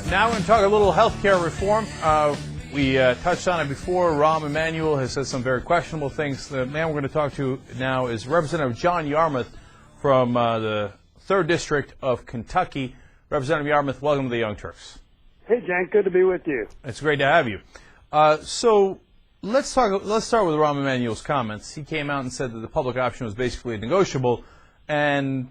Now we're going to talk a little health care reform. We touched on it before. Rahm Emanuel has said some very questionable things. The man we're going to talk to now is Representative John Yarmuth from the 3rd District of Kentucky. Representative Yarmuth, welcome to the Young Turks. Hey, Jen, good to be with you. It's great to have you. So let's start with Rahm Emanuel's comments. He came out and said that the public option was basically negotiable, and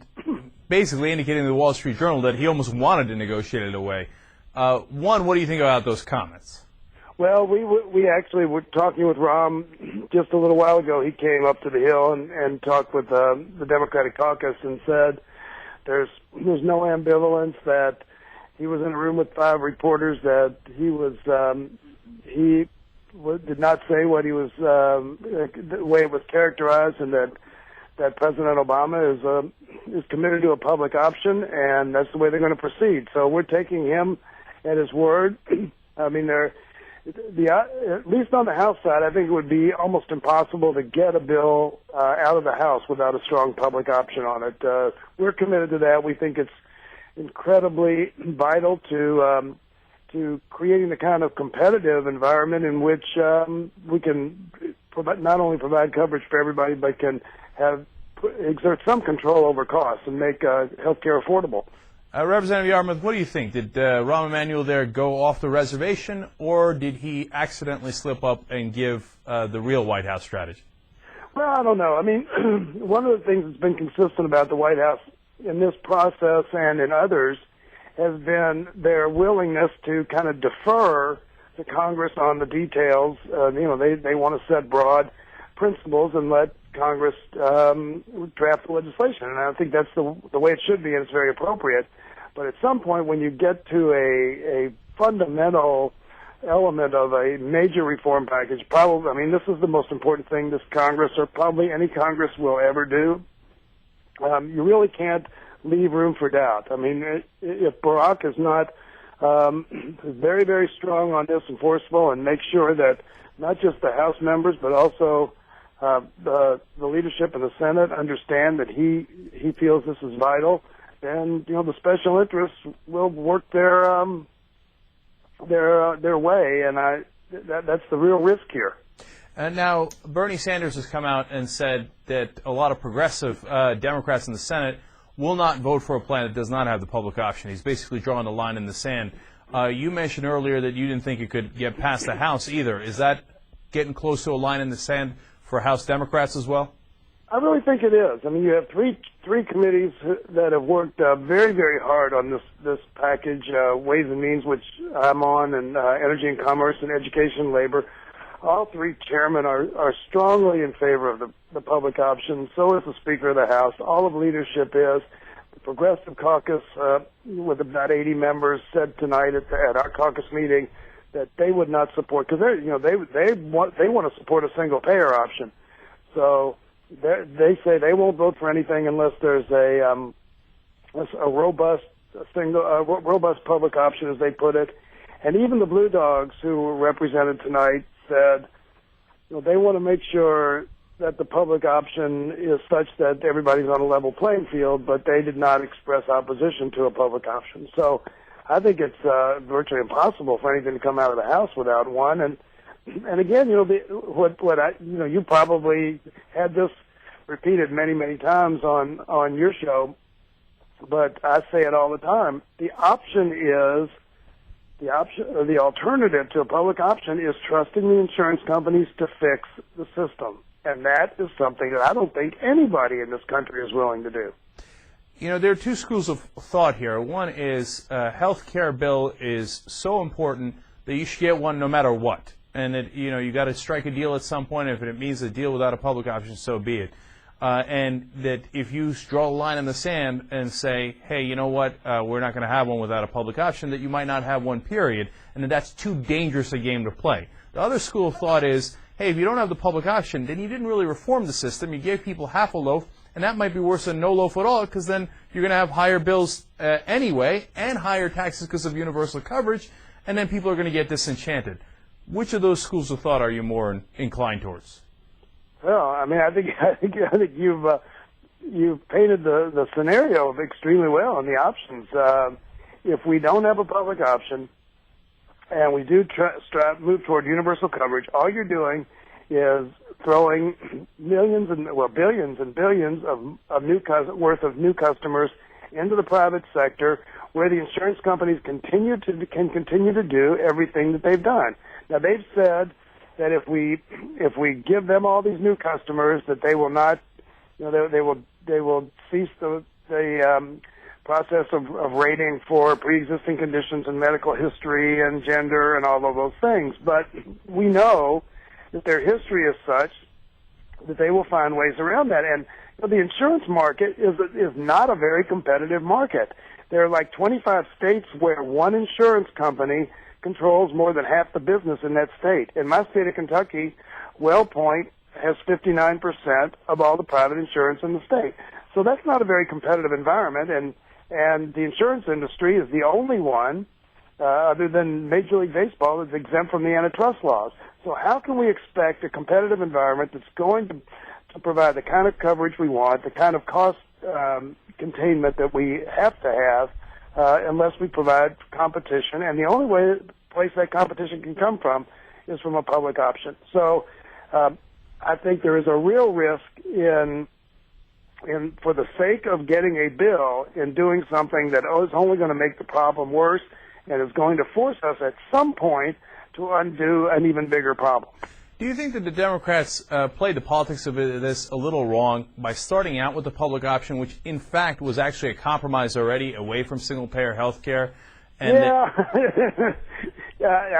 basically indicating to the Wall Street Journal that he almost wanted to negotiate it away. One, what do you think about those comments? Well, we actually were talking with Rahm just a little while ago. He came up to the Hill and talked with the Democratic caucus and said there's no ambivalence, that he was in a room with 5 reporters, that he did not say what he was the way it was characterized, and that President Obama is committed to a public option, and that's the way they're going to proceed. So we're taking him at his word. I mean, at least on the House side, I think it would be almost impossible to get a bill out of the House without a strong public option on it. We're committed to that. We think it's incredibly vital to creating the kind of competitive environment in which we can not only provide coverage for everybody, but can exert some control over costs and make health care affordable. Representative Yarmuth, what do you think? Did Rahm Emanuel there go off the reservation, or did he accidentally slip up and give the real White House strategy? Well, I don't know. I mean, one of the things that's been consistent about the White House in this process and in others has been their willingness to kind of defer to Congress on the details. They want to set broad principles and let Congress draft the legislation, and I think that's the way it should be, and it's very appropriate. But at some point, when you get to a fundamental element of a major reform package, this is the most important thing this Congress, or probably any Congress, will ever do. You really can't leave room for doubt. I mean, if Barack is not very, very strong on this, enforceable, and make sure that not just the House members, but also the leadership of the Senate understand that he feels this is vital, then the special interests will work their way, and that's the real risk here. And now Bernie Sanders has come out and said that a lot of progressive Democrats in the Senate will not vote for a plan that does not have the public option. He's basically drawing the line in the sand. You mentioned earlier that you didn't think it could get past the House either. Is that getting close to a line in the sand for House Democrats as well? I really think it is. I mean, you have three committees that have worked very, very hard on this package, Ways and Means, which I'm on, and Energy and Commerce, and Education and Labor. All 3 chairmen are strongly in favor of the public option. So is the Speaker of the House. All of leadership is. The Progressive Caucus, with about 80 members, said tonight at our caucus meeting that they would not support, because they want to support a single payer option. So they say they won't vote for anything unless there's a robust public option, as they put it. And even the Blue Dogs, who were represented tonight, said they want to make sure that the public option is such that everybody's on a level playing field, but they did not express opposition to a public option. So I think it's virtually impossible for anything to come out of the House without one. And again, you probably had this repeated many, many times on your show, but I say it all the time. The alternative to a public option is trusting the insurance companies to fix the system, and that is something that I don't think anybody in this country is willing to do. There are 2 schools of thought here. One is health care bill is so important that you should get one no matter what. And you got to strike a deal at some point. If it means a deal without a public option, so be it. And that if you draw a line in the sand and say, hey, you know what, we're not going to have one without a public option, that you might not have one, period, and that's too dangerous a game to play. The other school of thought is, hey, if you don't have the public option, then you didn't really reform the system. You gave people half a loaf, and that might be worse than no loaf at all, because then you're going to have higher bills anyway and higher taxes because of universal coverage, and then people are going to get disenchanted. Which of those schools of thought are you more inclined towards? Well, I mean, I think you've painted the scenario extremely well on the options. if we don't have a public option and we do move toward universal coverage, all you're doing is throwing billions and billions of worth of new customers into the private sector, where the insurance companies can continue to do everything that they've done. Now, they've said that if we give them all these new customers, that they will not, they will cease the process of rating for pre-existing conditions and medical history and gender and all of those things. But we know that their history is such that they will find ways around that. And the insurance market is not a very competitive market. There are like 25 states where one insurance company controls more than half the business in that state. In my state of Kentucky, WellPoint has 59% of all the private insurance in the state. So that's not a very competitive environment, and the insurance industry is the only one, other than Major League Baseball, that's exempt from the antitrust laws. So how can we expect a competitive environment that's going to provide the kind of coverage we want, the kind of cost containment that we have to have, unless we provide competition? And the only place that competition can come from is from a public option. So I think there is a real risk in for the sake of getting a bill, in doing something that is only going to make the problem worse and is going to force us at some point to undo an even bigger problem. Do you think that the Democrats played the politics of this a little wrong by starting out with the public option, which in fact was actually a compromise already away from single-payer health care? Yeah,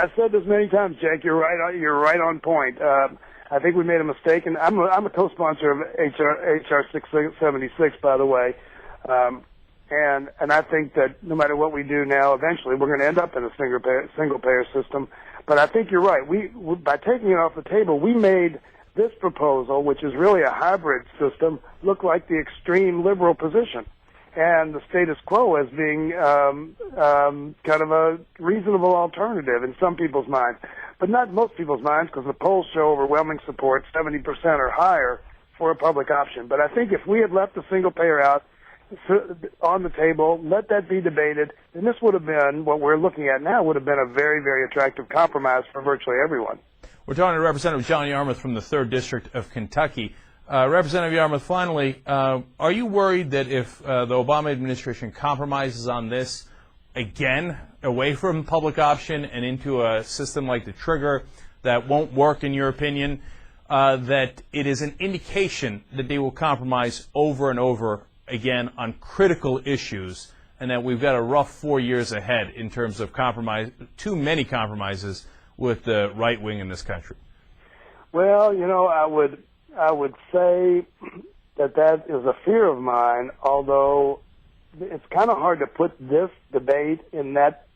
I've said this many times, Jake. You're right on point. I think we made a mistake, and I'm a co-sponsor of HR 676, by the way. And I think that no matter what we do now, eventually we're going to end up in a single-payer system. But I think you're right. By taking it off the table, we made this proposal, which is really a hybrid system, look like the extreme liberal position, and the status quo as being kind of a reasonable alternative in some people's minds, but not most people's minds, because the polls show overwhelming support, 70% or higher, for a public option. But I think if we had left the single payer out on the table, let that be debated, then this would have been, what we're looking at now, would have been a very, very attractive compromise for virtually everyone. We're talking to Representative John Yarmuth from the 3rd District of Kentucky. Representative Yarmuth, finally, are you worried that if the Obama administration compromises on this, again, away from public option and into a system like the trigger that won't work, in your opinion, that it is an indication that they will compromise over and over again on critical issues, and that we've got a rough 4 years ahead in terms of compromise, too many compromises with the right wing in this country? Well, I would say that is a fear of mine, although it's kind of hard to put this debate in that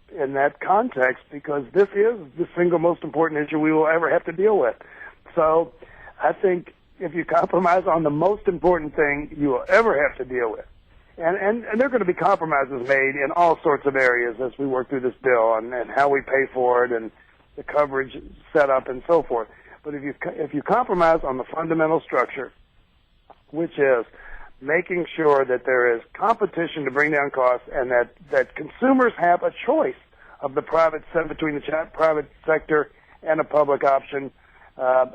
context, because this is the single most important issue we will ever have to deal with. So I think if you compromise on the most important thing you will ever have to deal with, and there are going to be compromises made in all sorts of areas as we work through this bill, and how we pay for it and the coverage set up and so forth. But if you compromise on the fundamental structure, which is making sure that there is competition to bring down costs, and that consumers have a choice of the between the private sector and a public option,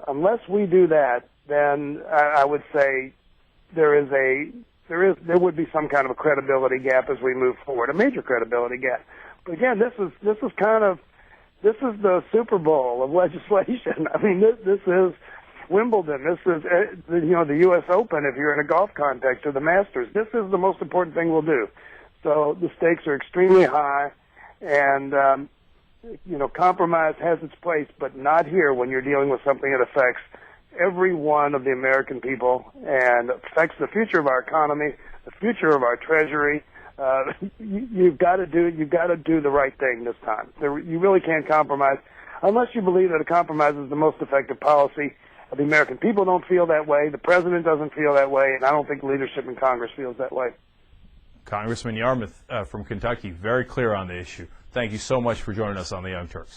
unless we do that, then I would say there would be some kind of a credibility gap as we move forward, a major credibility gap. But again, this is the Super Bowl of legislation. I mean, this is Wimbledon. This is the U.S. Open if you're in a golf context, or the Masters. This is the most important thing we'll do. So the stakes are extremely high, and compromise has its place, but not here when you're dealing with something that affects every one of the American people and affects the future of our economy, the future of our treasury. You've got to do the right thing this time. You really can't compromise unless you believe that a compromise is the most effective policy. The American people don't feel that way. The president doesn't feel that way, and I don't think leadership in Congress feels that way. Congressman Yarmuth from Kentucky, very clear on the issue. Thank you so much for joining us on the Young Turks.